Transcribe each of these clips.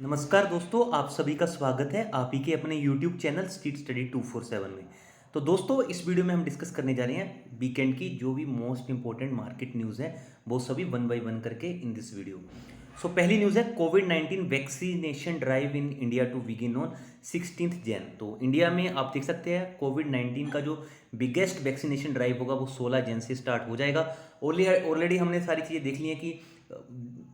नमस्कार दोस्तों, आप सभी का स्वागत है आप ही के अपने YouTube चैनल स्ट्रीट स्टडी 247 में। तो दोस्तों, इस वीडियो में हम डिस्कस करने जा रहे हैं वीकेंड की जो भी मोस्ट इंपॉर्टेंट मार्केट न्यूज़ है, वो सभी वन बाय वन करके इन दिस वीडियो। सो पहली न्यूज़ है कोविड-19 vaccination drive in India to begin on 16 Jan. तो इंडिया में आप देख सकते हैं कोविड-19 का जो बिगेस्ट वैक्सीनेशन ड्राइव होगा वो 16 जैन से स्टार्ट हो जाएगा। ऑलरेडी हमने सारी चीज़ें देख ली हैं कि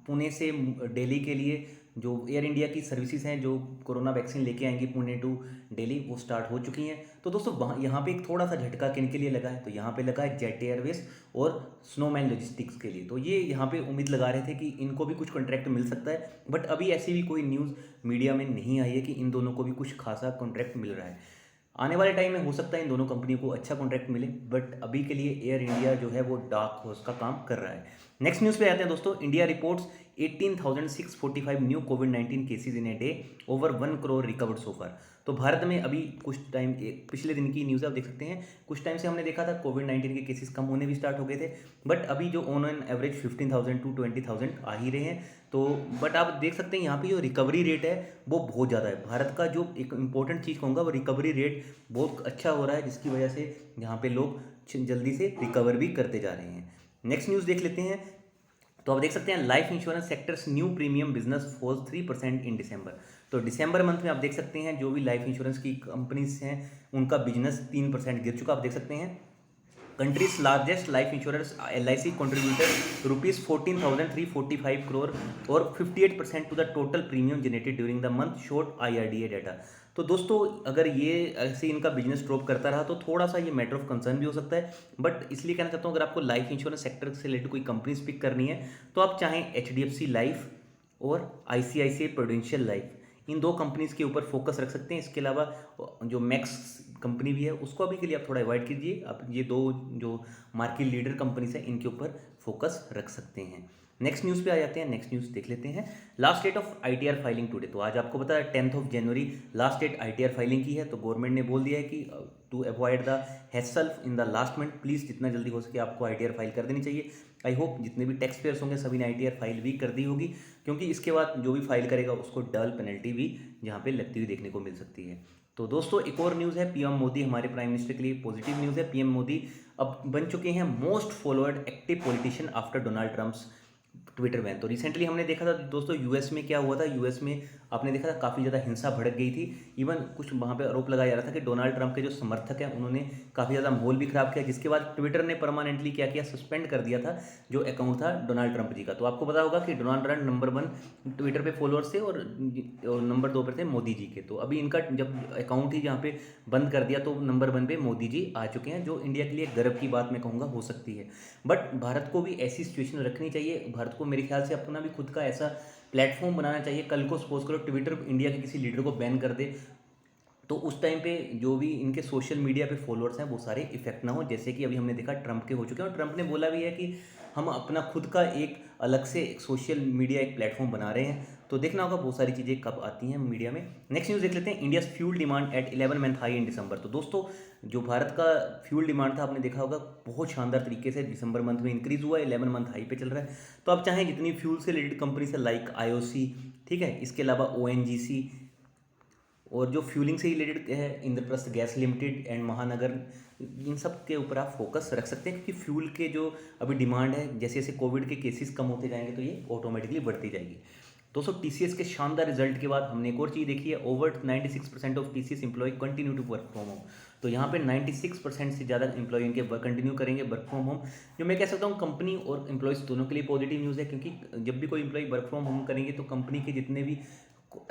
पुणे से दिल्ली के लिए जो एयर इंडिया की सर्विसेज हैं जो कोरोना वैक्सीन लेके आएंगी पुणे टू दिल्ली, वो स्टार्ट हो चुकी हैं। तो दोस्तों वहाँ यहाँ पे एक थोड़ा सा झटका किन के लिए लगा है, तो यहाँ पे लगा है जेट एयरवेज और स्नोमैन लॉजिस्टिक्स के लिए। तो ये यहाँ पे उम्मीद लगा रहे थे कि इनको भी कुछ कॉन्ट्रैक्ट मिल सकता है, बट अभी ऐसी भी कोई न्यूज़ मीडिया में नहीं आई है कि इन दोनों को भी कुछ खासा कॉन्ट्रैक्ट मिल रहा है। आने वाले टाइम में हो सकता है इन दोनों कंपनियों को अच्छा कॉन्ट्रैक्ट मिले, बट अभी के लिए एयर इंडिया जो है वो डार्क हॉर्स का काम कर रहा है। नेक्स्ट न्यूज़ पे आते हैं दोस्तों। इंडिया रिपोर्ट्स 18,645 न्यू कोविड-19 cases in a day, over 1 crore recovered so far. तो भारत में अभी कुछ टाइम पिछले दिन की न्यूज़ आप देख सकते हैं, कुछ टाइम से हमने देखा था कोविड-19 के केसेस कम होने भी स्टार्ट हो गए थे, बट अभी जो ऑन एन एवरेज 15,000 टू 20,000 आ ही रहे हैं। तो बट आप देख सकते हैं यहाँ पे जो रिकवरी रेट है वो बहुत ज़्यादा है। भारत का जो एक इंपॉर्टेंट चीज़ कहूँगा वो रिकवरी रेट बहुत अच्छा हो रहा है, जिसकी वजह से यहाँ पे लोग जल्दी से रिकवर भी करते जा रहे हैं। नेक्स्ट न्यूज़ देख लेते हैं। तो आप देख सकते हैं life insurance sectors new premium business falls 3% in December. तो दिसंबर मंथ में आप देख सकते हैं जो भी लाइफ इंश्योरेंस की कंपनीज हैं उनका बिजनेस 3% गिर चुका। आप देख सकते हैं countries largest life insurance LIC contributed rupees 14,345 crore और 58% to the total premium generated during the month, short IRDA data. तो दोस्तों अगर ये ऐसे इनका बिजनेस ड्रॉप करता रहा तो थोड़ा सा ये मैटर ऑफ कंसर्न भी हो सकता है, बट इसलिए कहना चाहता हूँ अगर आपको लाइफ इंश्योरेंस सेक्टर से रिलेटेड कोई कंपनीज पिक करनी है तो आप चाहें HDFC लाइफ और ICICI प्रूडेंशियल लाइफ, इन दो कंपनीज के ऊपर फोकस रख सकते हैं। इसके अलावा जो मैक्स कंपनी भी है उसको अभी के लिए आप थोड़ा अवॉइड कीजिए। आप ये दो जो मार्केट लीडर कंपनीज हैं इनके ऊपर फोकस रख सकते हैं। नेक्स्ट न्यूज़ पे आ जाते हैं। नेक्स्ट न्यूज़ देख लेते हैं। Last date of ITR filing today. तो आज आपको पता है 10 जनवरी लास्ट डेट ITR फाइलिंग की है। तो गवर्नमेंट ने बोल दिया है कि to avoid the hassle in the last minute, please जितना जल्दी हो सके आपको ITR फाइल कर देनी चाहिए। आई होप जितने भी टैक्स पेयर्स होंगे सभी ने ITR फाइल भी कर दी होगी, क्योंकि इसके बाद जो भी फाइल करेगा उसको डबल पेनल्टी भी यहाँ पे लगती हुई देखने को मिल सकती है। तो दोस्तों एक और न्यूज़ है, PM मोदी हमारे प्राइम मिनिस्टर के लिए पॉजिटिव न्यूज़ है। PM मोदी अब बन चुके हैं most followed active politician after Donald Trump's Twitter ban. तो रिसेंटली हमने देखा था दोस्तों यूएस में क्या हुआ था। यूएस में आपने देखा था काफ़ी ज़्यादा हिंसा भड़क गई थी। इवन कुछ वहाँ पे आरोप लगाया जा रहा था कि डोनाल्ड ट्रंप के जो समर्थक हैं उन्होंने काफ़ी ज़्यादा माहौल भी खराब किया, जिसके बाद ट्विटर ने परमानेंटली क्या किया, सस्पेंड कर दिया था जो अकाउंट था डोनाल्ड ट्रंप जी का। तो आपको पता होगा कि डोनाल्ड ट्रंप नंबर 1 ट्विटर पे फॉलोअर्स थे और नंबर 2 पर थे मोदी जी के। तो अभी इनका जब अकाउंट ही जहाँ पे बंद कर दिया तो नंबर 1 पे मोदी जी आ चुके हैं, जो इंडिया के लिए गर्व की बात मैं कहूँगा हो सकती है। बट भारत को भी ऐसी सिचुएशन रखनी चाहिए। भारत को मेरे ख्याल से अपना भी खुद का ऐसा प्लेटफॉर्म बनाना चाहिए। कल को सपोज करो ट्विटर इंडिया के किसी लीडर को बैन कर दे, तो उस टाइम पे जो भी इनके सोशल मीडिया पे फॉलोअर्स हैं वो सारे इफेक्ट ना हो, जैसे कि अभी हमने देखा ट्रंप के हो चुके हैं। और ट्रंप ने बोला भी है कि हम अपना खुद का एक अलग से एक सोशल मीडिया एक प्लेटफॉर्म बना रहे हैं। तो देखना होगा बहुत सारी चीज़ें कब आती हैं मीडिया में। नेक्स्ट न्यूज़ देख लेते हैं। India fuel demand at 11 month high in December. तो दोस्तों जो भारत का फ्यूल डिमांड था आपने देखा होगा बहुत शानदार तरीके से दिसंबर मंथ में इंक्रीज हुआ, 11 मंथ हाई पे चल रहा है। तो आप चाहें जितनी फ्यूल से रिलेटेड कंपनी से लाइक IOC, ठीक है, इसके अलावा ONGC और जो फ्यूलिंग से रिलेटेड है इंद्रप्रस्थ गैस लिमिटेड एंड महानगर, इन सब के ऊपर आप फोकस रख सकते हैं, क्योंकि फ्यूल के जो अभी डिमांड है जैसे जैसे कोविड के केसेस कम होते जाएंगे तो ये ऑटोमेटिकली बढ़ती जाएगी। दोस्तों TCS के शानदार रिजल्ट के बाद हमने एक और चीज़ देखी है, over 96% of TCS employ continue to work from home. तो यहाँ पे 96% से ज़्यादा एम्प्लॉय इनके कंटिन्यू करेंगे वर्क फ्रॉम होम, जो मैं कह सकता हूँ कंपनी और एम्प्लॉयज़ दोनों के लिए पॉजिटिव न्यूज़ है। क्योंकि जब भी कोई एम्प्लॉय वर्क फ्रॉम होम करेंगे तो कंपनी के जितने भी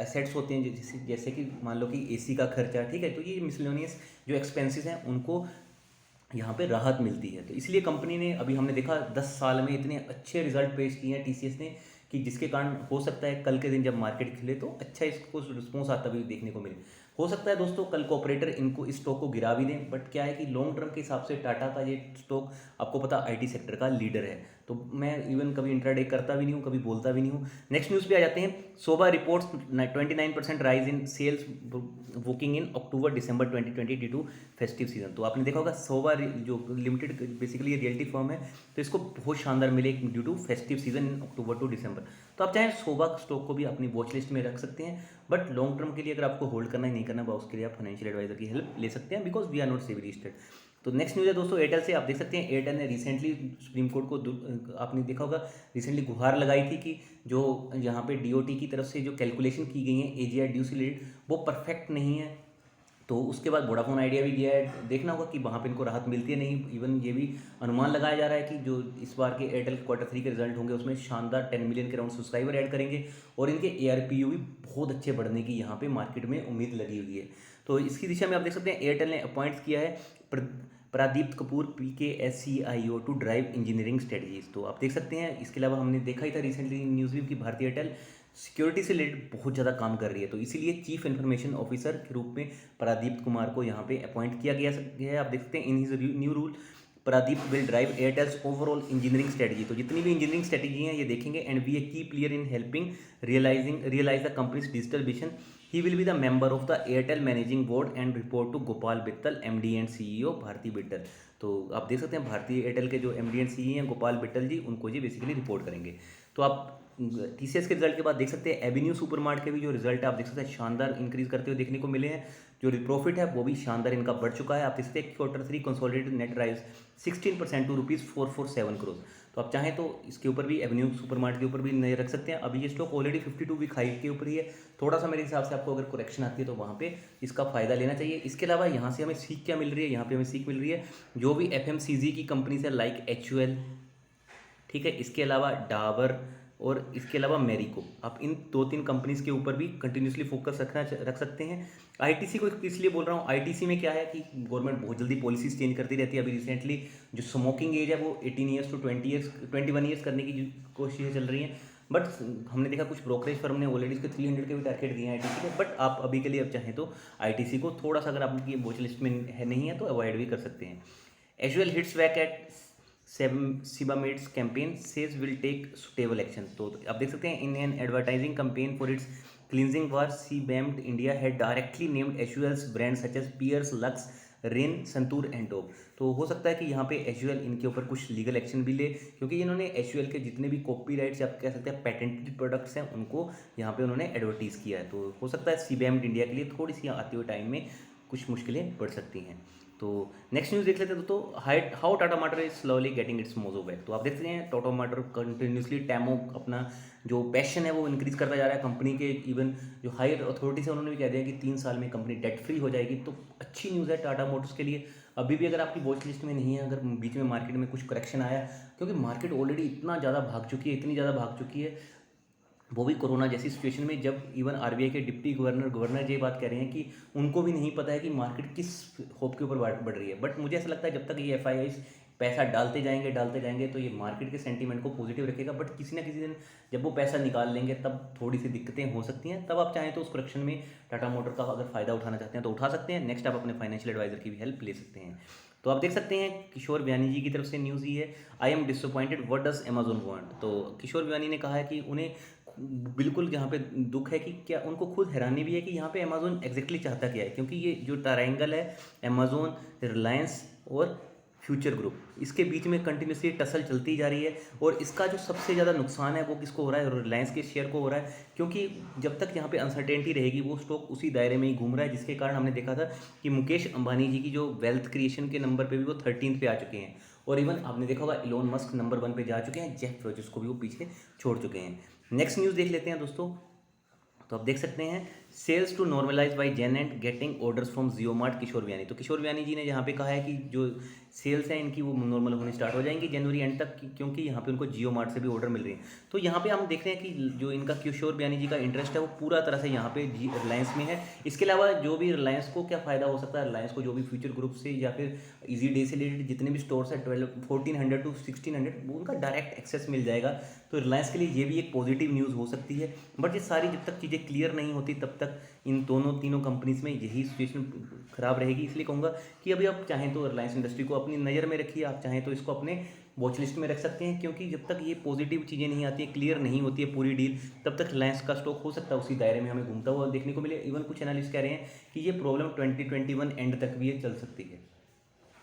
एसेट्स होते हैं जैसे कि मान लो कि AC का खर्चा, ठीक है, तो ये मिसलेनियस जो एक्सपेंसेस हैं उनको यहाँ पे राहत मिलती है। तो इसलिए कंपनी ने अभी हमने देखा 10 साल में इतने अच्छे रिजल्ट पेश किए हैं TCS ने, कि जिसके कारण हो सकता है कल के दिन जब मार्केट खिले तो अच्छा इसको रिस्पॉन्स आता भी देखने को मिले। हो सकता है दोस्तों कल को ऑपरेटर इनको इस स्टॉक को गिरा भी दें, बट क्या है कि लॉन्ग टर्म के हिसाब से टाटा का ये स्टॉक आपको पता IT सेक्टर का लीडर है। तो मैं इवन कभी इंट्राडे करता भी नहीं हूँ, कभी बोलता भी नहीं हूँ। नेक्स्ट न्यूज़ पे आ जाते हैं। सोबा reports 29% rise in sales booking in October December 2020 due to festive season. तो आपने देखा होगा सोबा जो लिमिटेड बेसिकली ये रियल्टी फर्म है, तो इसको बहुत शानदार मिले due to festive season in October to दिसंबर। तो आप चाहें सोबा स्टॉक को भी अपनी वॉच लिस्ट में रख सकते हैं, बट लॉन्ग टर्म के लिए अगर आपको होल्ड करना ही नहीं करना, उसके लिए आप फाइनेंशियल एडवाइजर की हेल्प ले सकते हैं, because we are not SEBI registered. तो नेक्स्ट न्यूज़ है दोस्तों एयरटेल से। आप देख सकते हैं एयरटेल ने रिसेंटली सुप्रीम कोर्ट को, आपने देखा होगा रिसेंटली गुहार लगाई थी कि जो यहाँ पे डीओटी की तरफ से जो कैलकुलेशन की गई है एजीआर ड्यू से रिलेटेड वो परफेक्ट नहीं है। तो उसके बाद वोडाफोन आइडिया भी गया है, देखना होगा कि वहाँ पे इनको राहत मिलती है नहीं। इवन ये भी अनुमान लगाया जा रहा है कि जो इस बार के एयरटेल Q3 के रिजल्ट होंगे उसमें शानदार 10 मिलियन के राउंड सब्सक्राइबर ऐड करेंगे, और इनके ARPU भी बहुत अच्छे बढ़ने की यहाँ पे मार्केट में उम्मीद लगी हुई है। तो इसकी दिशा में आप देख सकते हैं एयरटेल ने अपॉइंट किया है Pradipta Kapoor PKSCIO to drive engineering strategies. तो आप देख सकते हैं, इसके अलावा हमने देखा ही था रिसेंटली न्यूज़ भी कि भारतीय एयरटेल सिक्योरिटी से रिलेटेड बहुत ज़्यादा काम कर रही है, तो इसीलिए चीफ इन्फॉर्मेशन ऑफिसर के रूप में प्रादीप्त कुमार को यहाँ पे अपॉइंट किया गया है। आप देखते हैं in his new role Pradeep will drive Airtel's overall engineering strategy. तो जितनी भी इंजीनियरिंग स्ट्रेटजी हैं ये देखेंगे, and be a key player in helping realise the company's digital vision. He will be the member of the Airtel managing board and report to Gopal Vittal MD and CEO Bharti Vittal. तो आप देख सकते हैं भारतीय एयरटेल के जो MD एंड CEO हैं गोपाल बिट्टल जी, उनको जी बेसिकली रिपोर्ट करेंगे। तो आप TCS के रिजल्ट के बाद देख सकते हैं एवेन्यू सुपरमार्ट के भी जो रिजल्ट है आप देख सकते हैं शानदार इंक्रीज करते हुए देखने को मिले हैं। जो प्रॉफिट है वो भी शानदार इनका बढ़ चुका है। आप देख सकते हैं Q3 consolidated net rise 16% to ₹447 crore. तो आप चाहें तो इसके ऊपर भी एवेन्यू सुपरमार्ट के ऊपर भी नजर रख सकते हैं। अभी ये स्टॉक ऑलरेडी 52 वीक हाई के ऊपर ही है, थोड़ा सा मेरे हिसाब से आपको अगर करेक्शन आती है तो वहाँ पे इसका फायदा लेना चाहिए। इसके अलावा यहाँ से हमें सीख क्या मिल रही है, यहाँ पे हमें सीख मिल रही है जो भी FMCG की कंपनी से लाइक HUL, ठीक है, इसके अलावा डाबर और इसके अलावा मेरिको, आप इन 2-3 कंपनीज के ऊपर भी कंटिन्यूसली फोकस रख सकते हैं। ITC को इसलिए बोल रहा हूँ, ITC में क्या है कि गवर्नमेंट बहुत जल्दी पॉलिसीज चेंज करती रहती है। अभी रिसेंटली जो स्मोकिंग एज है वो 18 ईयर्स टू 21 ईयर्स करने की कोशिशें चल रही हैं, बट हमने देखा कुछ ब्रोकरेज फर्म ने ऑलरेडी इसके 300 के भी टारगेट दिए हैं ITC के। बट आप अभी के लिए अब चाहें तो ITC को थोड़ा सा, अगर आपकी वॉच लिस्ट में नहीं है तो अवॉइड भी कर सकते हैं। एजुअल hits back at Sebame's campaign says will take suitable action। तो आप देख सकते हैं in an advertising campaign for its cleansing war, Sebamed India had directly named HUL's brands such as Pierce, Lux, rain, santoor and dog. तो हो सकता है कि यहाँ पे HUL इनके ऊपर कुछ लीगल एक्शन भी ले, क्योंकि इन्होंने HUL के जितने भी कॉपीराइट्स आप कह सकते हैं पेटेंटेड प्रोडक्ट्स हैं उनको यहाँ पे उन्होंने एडवर्टीज़ किया है। तो हो सकता है सीबेम्ड इंडिया के लिए थोड़ी सी आते हुए टाइम में कुछ मुश्किलें बढ़ सकती हैं। तो नेक्स्ट न्यूज़ देख लेते हैं दोस्तों, how Tata motor is slowly getting it's mojo back. तो आप देखते हैं टाटा मोटर कंटिन्यूसली टैमो अपना जो पैशन है वो इंक्रीज करता जा रहा है। कंपनी के इवन जो हायर अथॉरिटीज़ है उन्होंने भी कह दिया कि 3 साल में कंपनी डेट फ्री हो जाएगी। तो अच्छी न्यूज़ है टाटा मोटर्स के लिए। अभी भी अगर आपकी वॉच लिस्ट में नहीं है, अगर बीच में मार्केट में कुछ करेक्शन आया, क्योंकि मार्केट ऑलरेडी इतना ज़्यादा भाग चुकी है, इतनी ज़्यादा भाग चुकी है, वो भी कोरोना जैसी सिचुएशन में, जब इवन RBI के डिप्टी गवर्नर ये बात कह रहे हैं कि उनको भी नहीं पता है कि मार्केट किस होप के ऊपर बढ़ रही है। बट मुझे ऐसा लगता है जब तक ये FIIs पैसा डालते जाएंगे तो ये मार्केट के सेंटीमेंट को पॉजिटिव रखेगा। बट किसी ना किसी दिन जब वो पैसा निकाल लेंगे तब थोड़ी सी दिक्कतें हो सकती हैं। तब आप चाहें तो उस करेक्शन में टाटा मोटर का अगर फ़ायदा उठाना चाहते हैं तो उठा सकते हैं। नेक्स्ट आप अपने फाइनेंशियल एडवाइजर की भी हेल्प ले सकते हैं। तो आप देख सकते हैं किशोर बियानी जी की तरफ से न्यूज़ ये है, I am disappointed what does Amazon want. तो किशोर बियानी ने कहा है कि उन्हें बिल्कुल यहाँ पे दुख है कि क्या, उनको खुद हैरानी भी है कि यहाँ पे अमेजोन एग्जैक्टली चाहता क्या है, क्योंकि ये जो ट्रायंगल है अमेजोन, रिलायंस और फ्यूचर ग्रुप, इसके बीच में कंटिन्यूसली टसल चलती जा रही है। और इसका जो सबसे ज़्यादा नुकसान है वो किसको हो रहा है, रिलायंस के शेयर को हो रहा है, क्योंकि जब तक यहाँ पे अनसर्टेनिटी रहेगी वो स्टॉक उसी दायरे में ही घूम रहा है, जिसके कारण हमने देखा था कि मुकेश अंबानी जी की जो वेल्थ क्रिएशन के नंबर पे भी वो 13th पे आ चुके हैं। और इवन आपने देखा होगा इलोन मस्क नंबर 1 पे जा चुके हैं, जेफ बेजोस को भी वो पीछे छोड़ चुके हैं। नेक्स्ट न्यूज़ देख लेते हैं दोस्तों। तो आप देख सकते हैं sales to normalise by Jan and getting orders from Jio mart, Kishore Biyani. तो किशोर बियानी जी ने यहाँ पे कहा है कि जो सेल्स हैं इनकी वो नॉर्मल होनी स्टार्ट हो जाएंगी जनवरी एंड तक, क्योंकि यहाँ पे उनको जियो मार्ट से भी ऑर्डर मिल रहे हैं। तो यहाँ पे हम देख रहे हैं कि जो इनका किशोर बियानी जी का इंटरेस्ट है वो पूरा तरह से यहाँ पे रिलायंस में है। इसके अलावा जो भी रिलायंस को क्या फ़ायदा हो सकता है, रिलायंस को जो भी फ्यूचर ग्रुप से या फिर ईजी डे से रिलेटेड जितने भी स्टोर्स है 1400 टू 1600 वो उनका डायरेक्ट एक्सेस मिल जाएगा। तो रिलायंस के लिए ये भी एक पॉजिटिव न्यूज़ हो सकती है। बट ये सारी जब तक चीज़ें क्लियर नहीं होती तब तक इन तीनों कंपनीज में यही सिचुएशन खराब रहेगी। इसलिए कहूँगा कि अभी आप चाहें तो रिलायंस इंडस्ट्री को अपनी नज़र में रखिए, आप चाहें तो इसको अपने वॉच लिस्ट में रख सकते हैं, क्योंकि जब तक ये पॉजिटिव चीज़ें नहीं आती हैं, क्लियर नहीं होती है पूरी डील, तब तक रिलायंस का स्टॉक हो सकता है उसी दायरे में हमें घूमता हुआ देखने को मिले। इवन कुछ एनालिस्ट कह रहे हैं कि ये प्रॉब्लम 2021 एंड तक भी ये चल सकती है।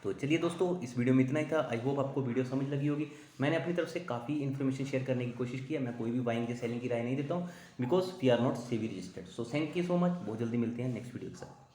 तो चलिए दोस्तों, इस वीडियो में इतना ही था। आई होप आपको वीडियो समझ लगी होगी। मैंने अपनी तरफ से काफ़ी इन्फॉर्मेशन शेयर करने की कोशिश की है। मैं कोई भी बाइंग या सेलिंग की राय नहीं देता हूँ, because we are not SEBI registered. So thank you so much. बहुत जल्दी मिलते हैं नेक्स्ट वीडियो के साथ।